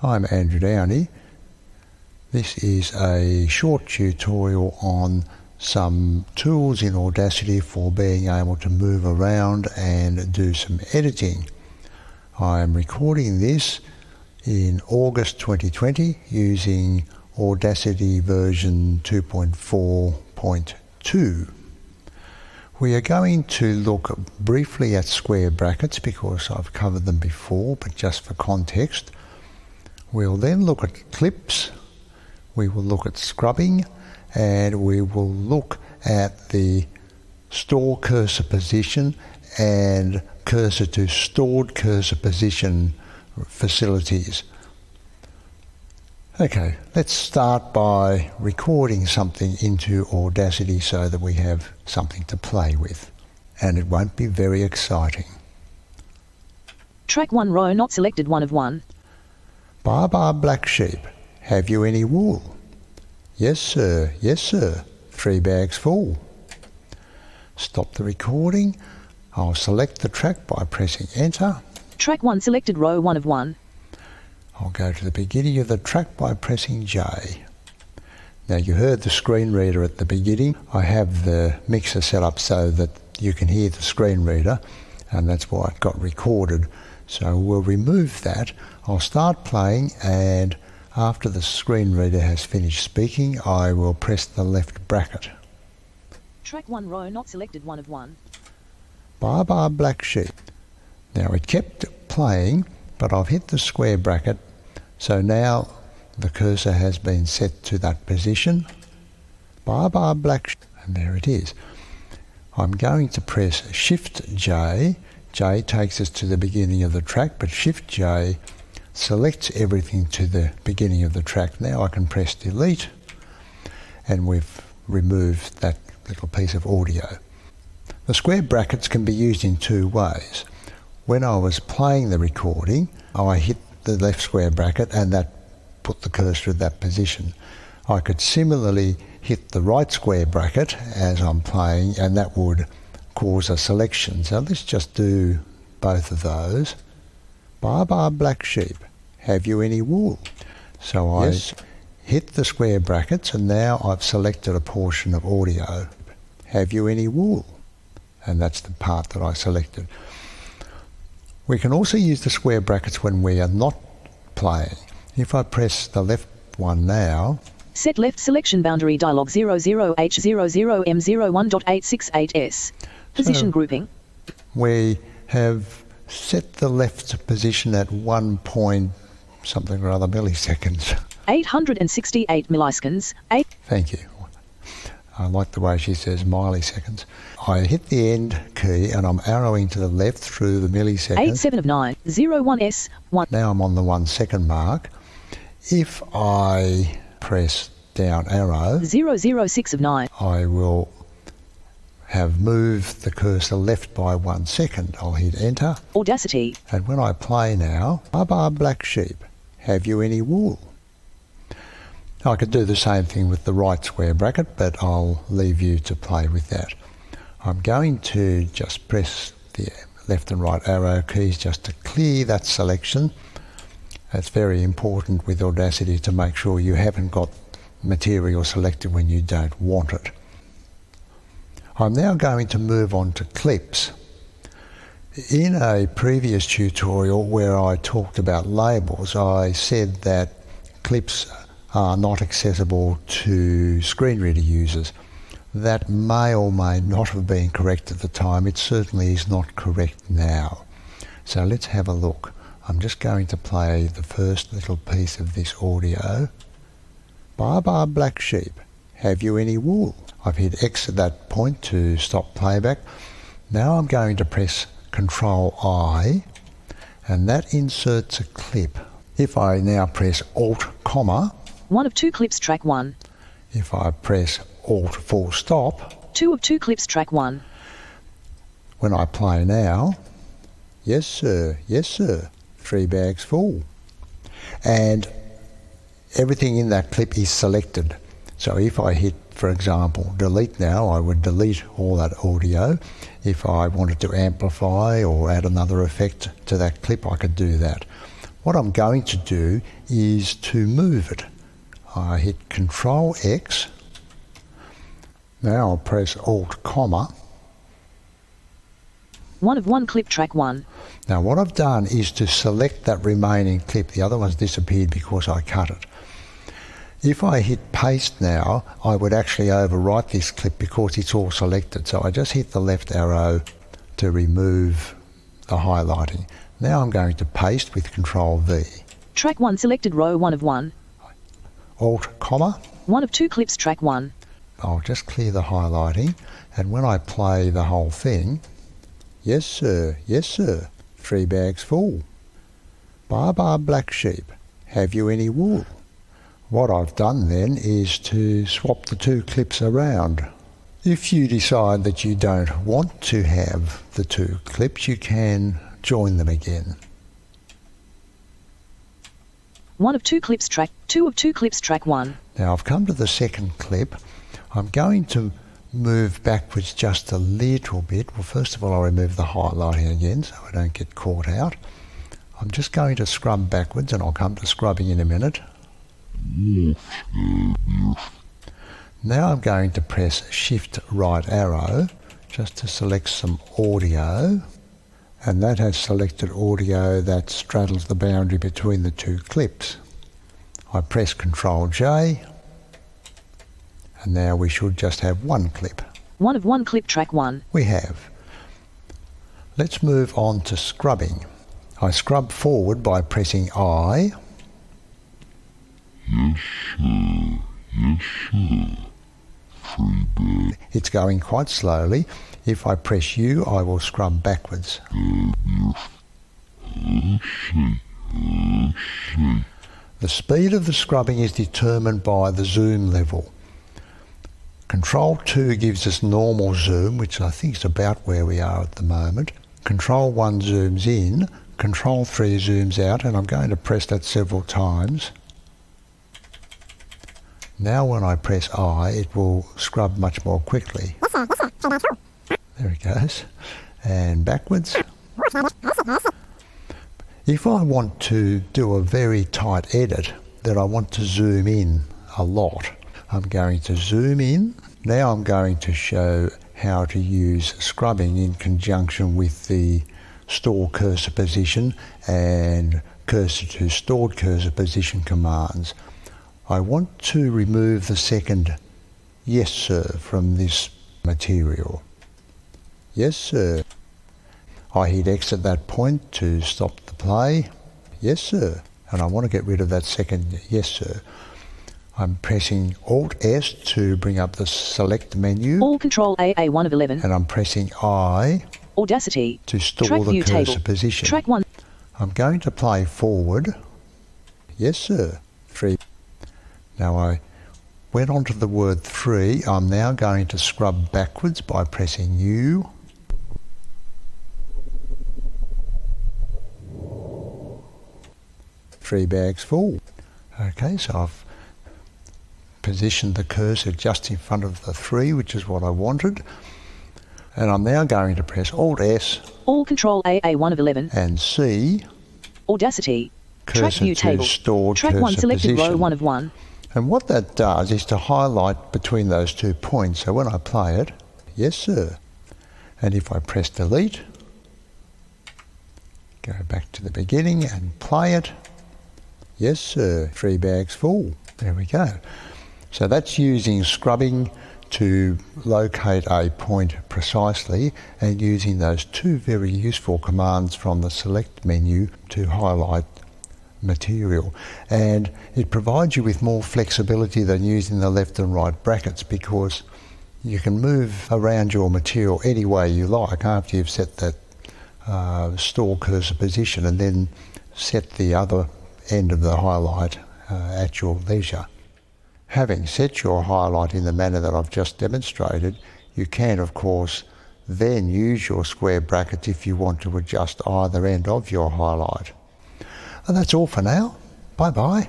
I'm Andrew Downie. This is a short tutorial on some tools in Audacity for being able to move around and do some editing. I'm recording this in August 2020 using Audacity version 2.4.2. We are going to look briefly at square brackets because I've covered them before, but just for context. We'll then look at clips, we will look at scrubbing, and we will look at the store cursor position and cursor to stored cursor position facilities. Okay, let's start by recording something into Audacity so that we have something to play with, and it won't be very exciting. Track 1 row not selected 1 of 1. Bar black sheep, have you any wool? Yes sir, 3 bags full. Stop the recording. I'll select the track by pressing enter. Track 1 selected row 1 of 1. I'll go to the beginning of the track by pressing J. Now you heard the screen reader at the beginning. I have the mixer set up so that you can hear the screen reader, and that's why it got recorded. So we'll remove that. I'll start playing, and after the screen reader has finished speaking, I will press the left bracket. Track 1 row not selected 1 of 1. Bar black sheep. Now it kept playing, but I've hit the square bracket, so now the cursor has been set to that position. Bar black sheep, and there it is. I'm going to press Shift J. J takes us to the beginning of the track, but Shift J selects everything to the beginning of the track. Now I can press Delete, and we've removed that little piece of audio. The square brackets can be used in two ways. When I was playing the recording, I hit the left square bracket and that put the cursor in that position. I could similarly hit the right square bracket as I'm playing, and that would cause a selection. So let's just do both of those. Bar black sheep, have you any wool? So I hit the square brackets, and now I've selected a portion of audio. Have you any wool? And that's the part that I selected. We can also use the square brackets when we are not playing. If I press the left one now, Set left selection boundary dialog 00H00M01.868S. Position grouping. We have set the left position at 1 point something or other milliseconds. 868 milliseconds. Thank you. I like the way she says milliseconds. I hit the end key and I'm arrowing to the left through the milliseconds. 87 of 9, 01S, 1. Now I'm on the 1 second mark. If I press down arrow, 006 of 9. I will have moved the cursor left by 1 second. I'll hit enter. Audacity. And when I play now, bar black sheep, have you any wool? I could do the same thing with the right square bracket, but I'll leave you to play with that. I'm going to just press the left and right arrow keys just to clear that selection. It's very important with Audacity to make sure you haven't got material selected when you don't want it. I'm now going to move on to clips. In a previous tutorial where I talked about labels, I said that clips are not accessible to screen reader users. That may or may not have been correct at the time. It certainly is not correct now. So let's have a look. I'm just going to play the first little piece of this audio. Bar black sheep, have you any wool? I've hit X at that point to stop playback. Now I'm going to press Control I, and that inserts a clip. If I now press Alt, comma, 1 of 2 clips track 1. If I press Alt full stop, 2 of 2 clips track 1. When I play now, yes sir, 3 bags full. And everything in that clip is selected. So if I hit, for example, delete now, I would delete all that audio. If I wanted to amplify or add another effect to that clip, I could do that. What I'm going to do is to move it. I hit Control X. Now I'll press Alt, comma. 1 of 1 clip track 1. Now what I've done is to select that remaining clip. The other one's disappeared because I cut it. If I hit paste now, I would actually overwrite this clip because it's all selected. So I just hit the left arrow to remove the highlighting. Now I'm going to paste with Control V. Track 1 selected, row 1 of 1. Alt, comma. 1 of 2 clips track 1. I'll just clear the highlighting, and when I play the whole thing, yes sir, 3 bags full. Baa black sheep, have you any wool? What I've done then is to swap the 2 clips around. If you decide that you don't want to have the 2 clips, you can join them again. 1 of 2 clips track, 2 of 2 clips track 1. Now I've come to the second clip. I'm going to move backwards just a little bit. Well, first of all, I'll remove the highlighting again so I don't get caught out. I'm just going to scrub backwards, and I'll come to scrubbing in a minute. Now I'm going to press Shift right arrow just to select some audio, and that has selected audio that straddles the boundary between the 2 clips. I press Control J, and now we should just have 1 clip. 1 of 1 clip track 1. We have. Let's move on to scrubbing. I scrub forward by pressing I. Yes sir. 3 bags. It's going quite slowly. If I press U, I will scrub backwards. The speed of the scrubbing is determined by the zoom level. Control 2 gives us normal zoom, which I think is about where we are at the moment. Control 1 zooms in, Control 3 zooms out, and I'm going to press that several times. Now when I press I, it will scrub much more quickly. There it goes. And backwards. If I want to do a very tight edit, that I want to zoom in a lot, I'm going to zoom in. Now I'm going to show how to use scrubbing in conjunction with the store cursor position and cursor to stored cursor position commands. I want to remove the second yes sir from this material. Yes sir. I hit X at that point to stop the play. Yes sir. And I want to get rid of that second yes sir. I'm pressing Alt S to bring up the select menu. All Control A 1 of 11. And I'm pressing I Audacity to store track the view cursor table. position. Track 1. I'm going to play forward. Yes sir. 3. Now I went on to the word 3. I'm now going to scrub backwards by pressing U. Three bags full. Okay, so I've positioned the cursor just in front of the 3, which is what I wanted. And I'm now going to press Alt S. All Control A 1 of 11. And C. Audacity. Track Cursor view to table. stored Track 1 cursor selected, position. row 1 of 1. And what that does is to highlight between those 2 points. So when I play it, yes sir. And if I press delete, go back to the beginning and play it, yes sir, 3 bags full. There we go. So that's using scrubbing to locate a point precisely, and using those 2 very useful commands from the select menu to highlight material. And it provides you with more flexibility than using the left and right brackets, because you can move around your material any way you like after you've set that store cursor position, and then set the other end of the highlight at your leisure. Having set your highlight in the manner that I've just demonstrated, you can of course then use your square brackets if you want to adjust either end of your highlight. And that's all for now. Bye bye.